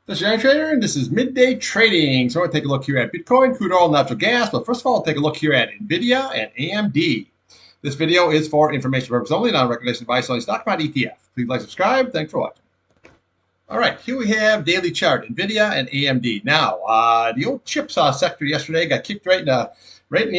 This is Irontrader, and this is midday trading. So we're going to take a look here at Bitcoin, crude oil, natural gas. But first of all, we'll take a look here at NVDA and AMD. This video is for information purposes only, not a recommendation to buy, selling stock, not ETF. Please like, subscribe. Thanks for watching. All right, here we have daily chart, NVIDIA and AMD. Now, the old chips sector yesterday got kicked right in the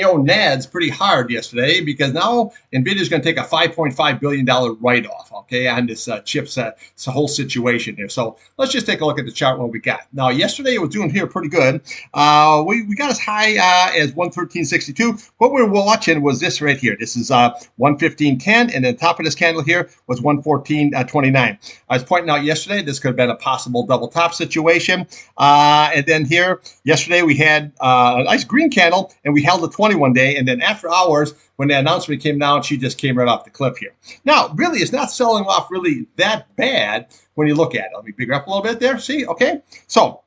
old nads pretty hard yesterday because now NVIDIA is going to take a $5.5 billion write-off, okay, on this chips, it's a whole situation here. So let's just take a look at the chart, what we got. Now, yesterday it was doing here pretty good. We got as high as 113.62. What we were watching was this right here. This is 115.10, and then the top of this candle here was 114.29. I was pointing out yesterday this could have been a possible double top situation. And then here, yesterday we had a nice green candle, and we held the 21-day, and then after hours, when the announcement came down, she just came right off the cliff here. Now, really, it's not selling off really that bad when you look at it. Let me bigger up a little bit there. See, okay? So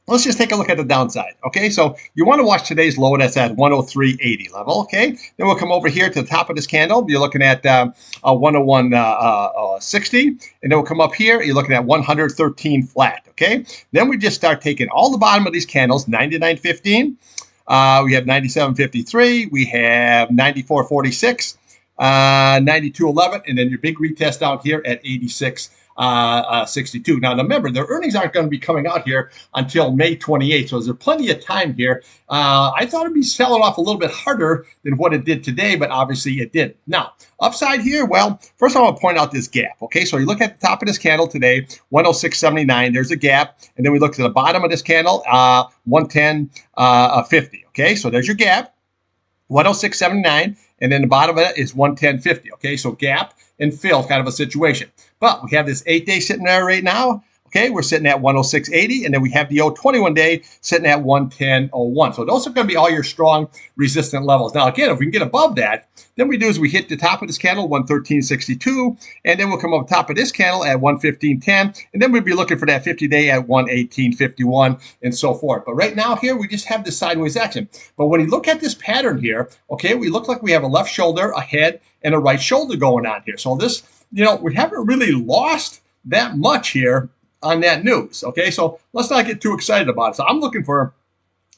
let's just take a look at the downside, okay? So you want to watch today's low. That's at 103.80 level, okay? Then we'll come over here to the top of this candle. You're looking at 101.60, and then we'll come up here. You're looking at 113 flat, okay? Then we just start taking all the bottom of these candles, 99.15. We have 97.53. We have 94.46, 92.11, and then your big retest down here at 86.62. Now, remember, their earnings aren't going to be coming out here until May 28th, so there's plenty of time here. I thought it'd be selling off a little bit harder than what it did today, but obviously it did. Now, upside here, well, first I want to point out this gap, okay? So you look at the top of this candle today, 106.79, there's a gap, and then we look to the bottom of this candle, 110.50, okay? So there's your gap, 106.79, and then the bottom of it is 110.50, okay? So gap and fill kind of a situation. But we have this 8-day sitting there right now. Okay, we're sitting at 106.80, and then we have the 21-day sitting at 110.01. So those are going to be all your strong resistant levels. Now, again, if we can get above that, then we do is we hit the top of this candle, 113.62, and then we'll come up top of this candle at 115.10, and then we'll be looking for that 50-day at 118.51, and so forth. But right now here, we just have this sideways action. But when you look at this pattern here, okay, we look like we have a left shoulder, a head, and a right shoulder going on here. So this, we haven't really lost that much here on that news, okay? So let's not get too excited about it. So I'm looking for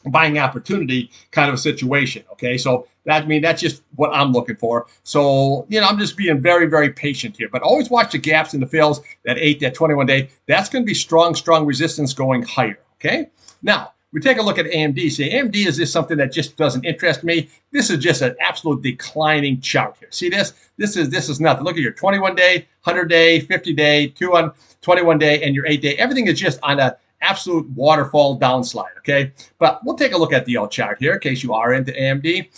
a buying opportunity kind of a situation, okay? So that's just what I'm looking for. So, I'm just being very, very patient here. But always watch the gaps in the fills, that 21-day. That's going to be strong resistance going higher, okay? Now, we take a look at AMD. See, AMD is just something that just doesn't interest me. This is just an absolute declining chart here. See this? This is nothing. Look at your 21-day, 100-day, 50-day, 21-day, and your 8-day. Everything is just on an absolute waterfall downslide, okay? But we'll take a look at the old chart here in case you are into AMD.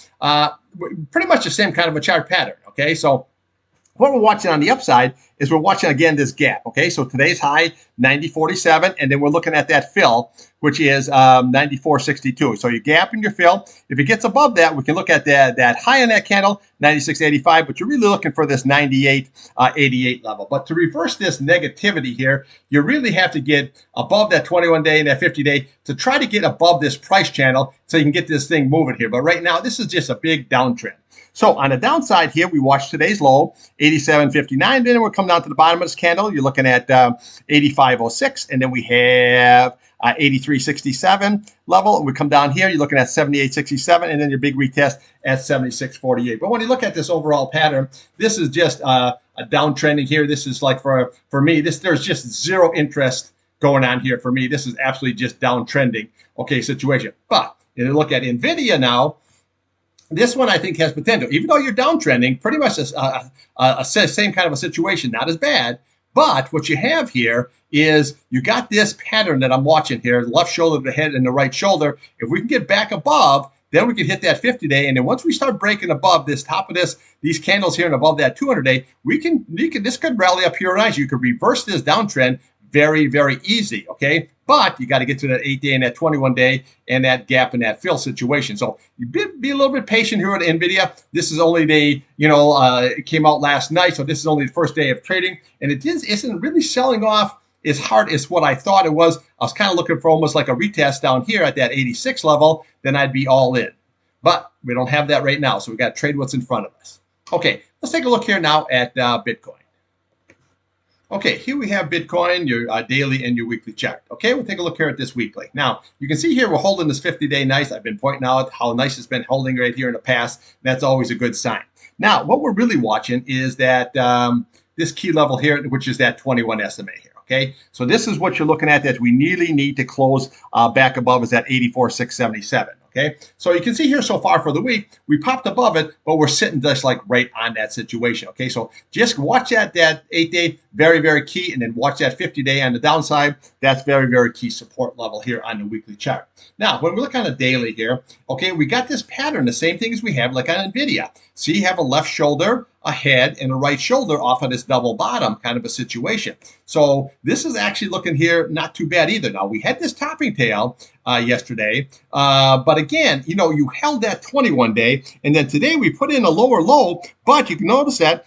Pretty much the same kind of a chart pattern, okay? So what we're watching on the upside is we're watching, again, this gap, okay? So today's high, 90.47, and then we're looking at that fill, which is 94.62. So your gap and your fill, if it gets above that, we can look at that high on that candle, 96.85, but you're really looking for this 98.88 level. But to reverse this negativity here, you really have to get above that 21-day and that 50-day to try to get above this price channel so you can get this thing moving here. But right now, this is just a big downtrend. So on the downside here, we watch today's low, 87.59. Then we'll come down to the bottom of this candle. You're looking at 85.06. And then we have 83.67 level. And we come down here, you're looking at 78.67. And then your big retest at 76.48. But when you look at this overall pattern, this is just a downtrending here. This is like for me, there's just zero interest going on here for me. This is absolutely just downtrending, okay, situation. But if you look at NVIDIA now, this one I think has potential. Even though you're downtrending, pretty much a same kind of a situation, not as bad. But what you have here is you got this pattern that I'm watching here, the left shoulder, the head, and the right shoulder. If we can get back above, then we can hit that 50-day. And then once we start breaking above this top of these candles here and above that 200-day, this could rally up here nice. You could reverse this downtrend very, very easy, okay? But you got to get to that 8-day and that 21-day and that gap and that fill situation. So you be a little bit patient here at NVIDIA. This is only it came out last night, so this is only the first day of trading, and it isn't really selling off as hard as what I thought it was. I was kind of looking for almost like a retest down here at that 86 level, then I'd be all in. But we don't have that right now, so we got to trade what's in front of us. Okay, let's take a look here now at Bitcoin. Okay, here we have Bitcoin, your daily and your weekly chart. Okay, we'll take a look here at this weekly. Now, you can see here we're holding this 50-day nice. I've been pointing out how nice it's been holding right here in the past. That's always a good sign. Now, what we're really watching is that this key level here, which is that 21 SMA here. Okay, so this is what you're looking at that we really need to close back above is that 84,677. Okay, so you can see here so far for the week, we popped above it, but we're sitting just like right on that situation. Okay, so just watch that 8-day, very, very key, and then watch that 50-day on the downside. That's very, very key support level here on the weekly chart. Now, when we look on the daily here, okay, we got this pattern, the same thing as we have like on NVIDIA. So you have a left shoulder, a head, and a right shoulder off of this double bottom kind of a situation. So this is actually looking here not too bad either. Now, we had this topping tail yesterday, but again, you know, you held that 21-day, and then today we put in a lower low, but you can notice that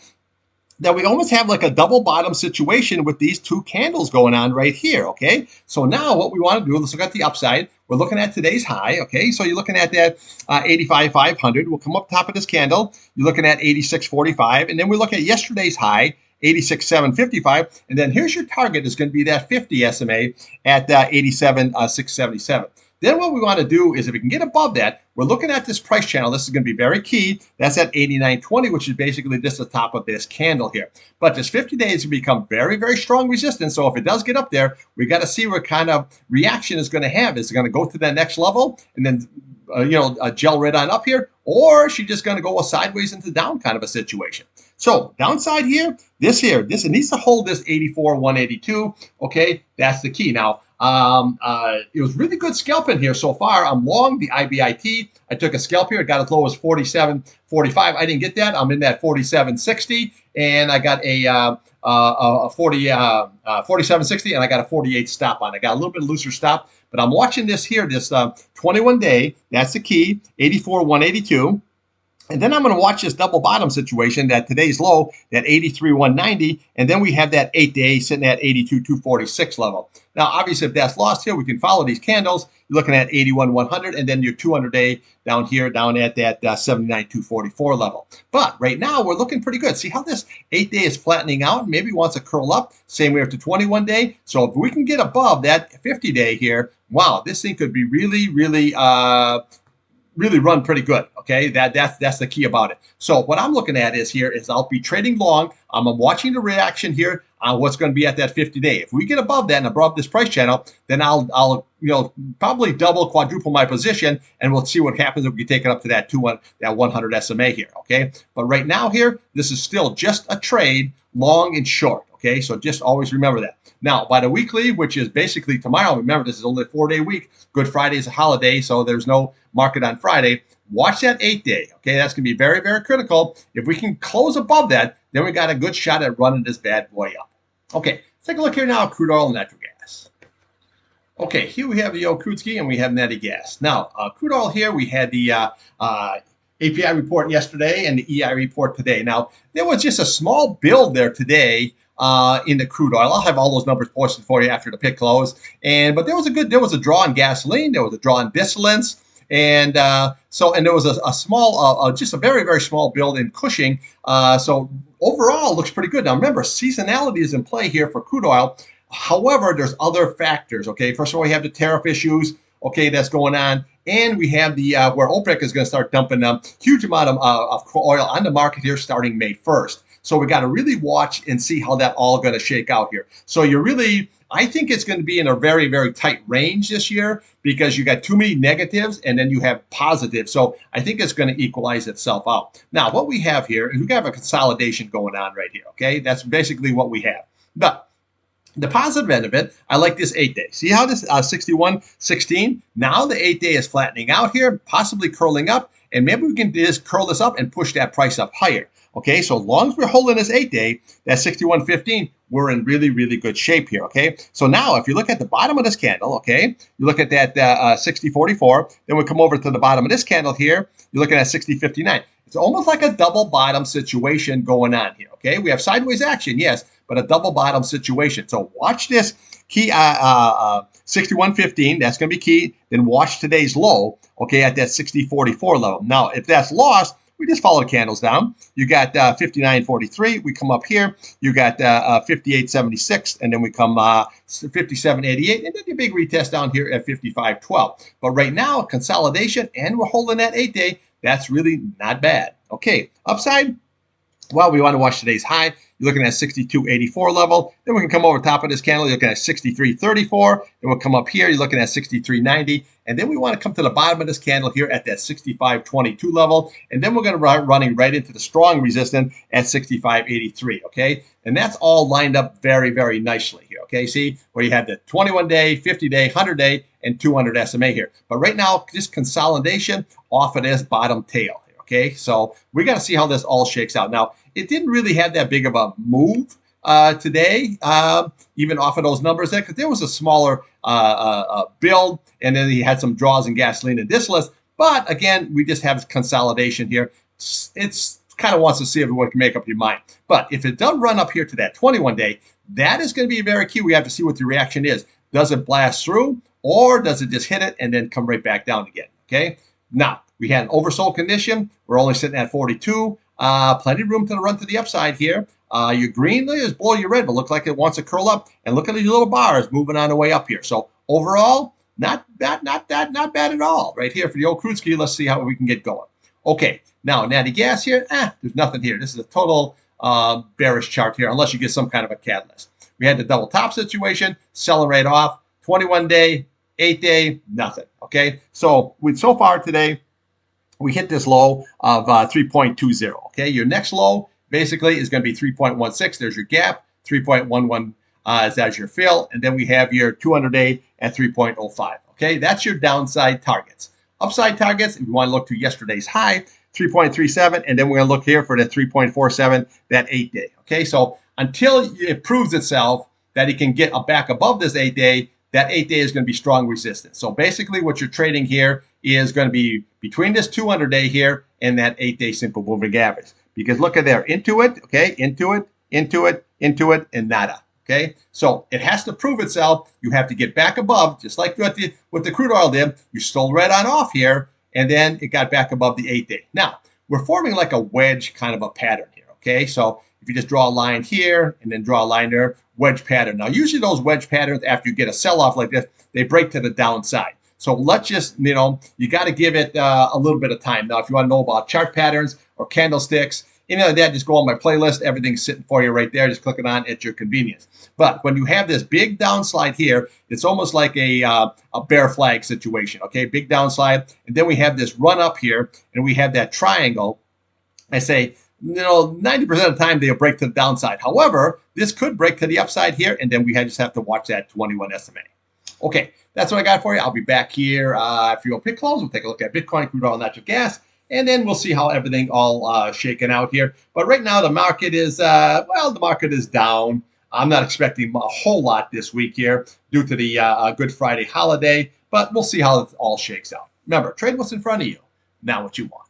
we almost have like a double bottom situation with these two candles going on right here, okay? So now what we want to do, let's look at the upside. We're looking at today's high, okay? So you're looking at that 85,500. We'll come up top of this candle. You're looking at 86.45, and then we look at yesterday's high, 86,755, and then here's your target is going to be that 50 SMA at 87,677. Then what we want to do is if we can get above that, we're looking at this price channel. This is going to be very key. That's at 89.20, which is basically just the top of this candle here. But this 50 days will become very, very strong resistance. So if it does get up there, we got to see what kind of reaction it's going to have. Is it going to go to that next level and then gel right on up here, or is she just going to go sideways into down kind of a situation? So downside here, this it needs to hold this 84,182. Okay, that's the key. Now, it was really good scalping here so far. I'm long the IBIT. I took a scalp here. It got as low as 47.45. I didn't get that. I'm in that 47.60, and I got a 47.60, and I got a 48 stop on. I got a little bit looser stop, but I'm watching this here, this 21-day. That's the key, 84,182. And then I'm going to watch this double bottom situation, that today's low, that 83,190, and then we have that 8-day sitting at 82,246 level. Now, obviously, if that's lost here, we can follow these candles. You're looking at 81,100, and then your 200-day down here, down at that 79,244 level. But right now, we're looking pretty good. See how this 8-day is flattening out? Maybe wants to curl up. Same way with the 21-day. So if we can get above that 50-day here, wow, this thing could be really, really run pretty good. Okay, that's the key about it. So what I'm looking at is I'll be trading long. I'm watching the reaction here on what's going to be at that 50-day. If we get above that and above this price channel, then I'll probably double, quadruple my position, and we'll see what happens if we take it up to that 100 SMA here. Okay, but right now here, this is still just a trade, long and short. Okay, so just always remember that. Now, by the weekly, which is basically tomorrow, remember this is only a 4-day week. Good Friday is a holiday, so there's no market on Friday. Watch that 8-day. Okay, that's going to be very, very critical. If we can close above that, then we got a good shot at running this bad boy up. Okay, let's take a look here now at crude oil and natural gas. Okay, here we have the old crude ski and we have natty gas. Now, crude oil here, we had the API report yesterday and the EI report today. Now, there was just a small build there today in the crude oil. I'll have all those numbers posted for you after the pit close. But there was a draw on gasoline, there was a draw on distillates, and there was a small, just a very, very small build in Cushing. So overall, looks pretty good. Now remember, seasonality is in play here for crude oil. However, there's other factors. Okay, first of all, we have the tariff issues. Okay, that's going on. And we have the where OPEC is going to start dumping a huge amount of oil on the market here starting May 1st. So we got to really watch and see how that all going to shake out here. So I think it's going to be in a very, very tight range this year because you got too many negatives and then you have positives. So I think it's going to equalize itself out. Now, what we have here is we have a consolidation going on right here. Okay, that's basically what we have. But the positive end of it, I like this 8-day. See how this 61.16? Now the 8-day is flattening out here, possibly curling up, and maybe we can just curl this up and push that price up higher. Okay, so as long as we're holding this 8-day, that 61.15, we're in really, really good shape here. Okay, so now if you look at the bottom of this candle, okay, you look at that 60.44, then we come over to the bottom of this candle here, you're looking at 60.59. It's almost like a double bottom situation going on here. Okay, we have sideways action, yes, but a double bottom situation. So watch this key 61.15. That's going to be key. Then watch today's low. Okay, at that 60.44 level. Now, if that's lost, we just follow the candles down. You got 59.43. We come up here. You got 58.76, and then we come 57.88, and then your big retest down here at 55.12. But right now, consolidation, and we're holding that 8-day. That's really not bad. Okay, upside. Well, we want to watch today's high. You're looking at 62.84 level. Then we can come over top of this candle. You're looking at 63.34. Then we'll come up here. You're looking at 63.90. And then we want to come to the bottom of this candle here at that 65.22 level. And then we're going to run running right into the strong resistance at 65.83. Okay. And that's all lined up very, very nicely here. Okay. See where you have the 21-day, 50-day, 100-day, and 200 SMA here. But right now, just consolidation off of this bottom tail. Okay, so we got to see how this all shakes out. Now, it didn't really have that big of a move today, even off of those numbers there, because there was a smaller build, and then he had some draws in gasoline and distillates. But again, we just have consolidation here. It's kind of wants to see if everyone can make up your mind. But if it does run up here to that 21-day, that is going to be very key. We have to see what the reaction is. Does it blast through, or does it just hit it and then come right back down again? Okay, now. We had an oversold condition. We're only sitting at 42. Plenty of room to run to the upside here. Your green is below your red, but looks like it wants to curl up. And look at these little bars moving on the way up here. So overall, not bad at all. Right here for the old crude ski. Let's see how we can get going. Okay, now natty gas here. There's nothing here. This is a total bearish chart here, unless you get some kind of a catalyst. We had the double top situation, selling right off. 21-day, 8-day, nothing. Okay, so so far today, we hit this low of 3.20. Okay, your next low basically is going to be 3.16. There's your gap. 3.11 is as your fill, and then we have your 200-day at 3.05. Okay, that's your downside targets. Upside targets, if you want to look to yesterday's high, 3.37, and then we're going to look here for the 3.47, that 8-day. Okay, so until it proves itself that it can get back above this 8-day, that 8-day is going to be strong resistance. So basically what you're trading here is going to be between this 200-day here and that 8-day simple moving average. Because look at there, into it, okay, into it, and nada. Okay, so it has to prove itself. You have to get back above, just like what the crude oil did. You stole right on off here, and then it got back above the 8-day. Now, we're forming like a wedge kind of a pattern here. Okay, so if you just draw a line here and then draw a line there, wedge pattern. Now, usually those wedge patterns, after you get a sell-off like this, they break to the downside. So let's just, you got to give it a little bit of time. Now, if you want to know about chart patterns or candlesticks, anything like that, just go on my playlist. Everything's sitting for you right there. Just click it on at your convenience. But when you have this big downslide here, it's almost like a bear flag situation, okay? Big downslide. And then we have this run up here, and we have that triangle. I say, 90% of the time they'll break to the downside. However, this could break to the upside here, and then we just have to watch that 21 SMA. Okay, that's what I got for you. I'll be back here after your pick close. We'll take a look at Bitcoin, crude oil, natural gas, and then we'll see how everything all shaken out here. But right now the market is, the market is down. I'm not expecting a whole lot this week here due to the Good Friday holiday, but we'll see how it all shakes out. Remember, trade what's in front of you, not what you want.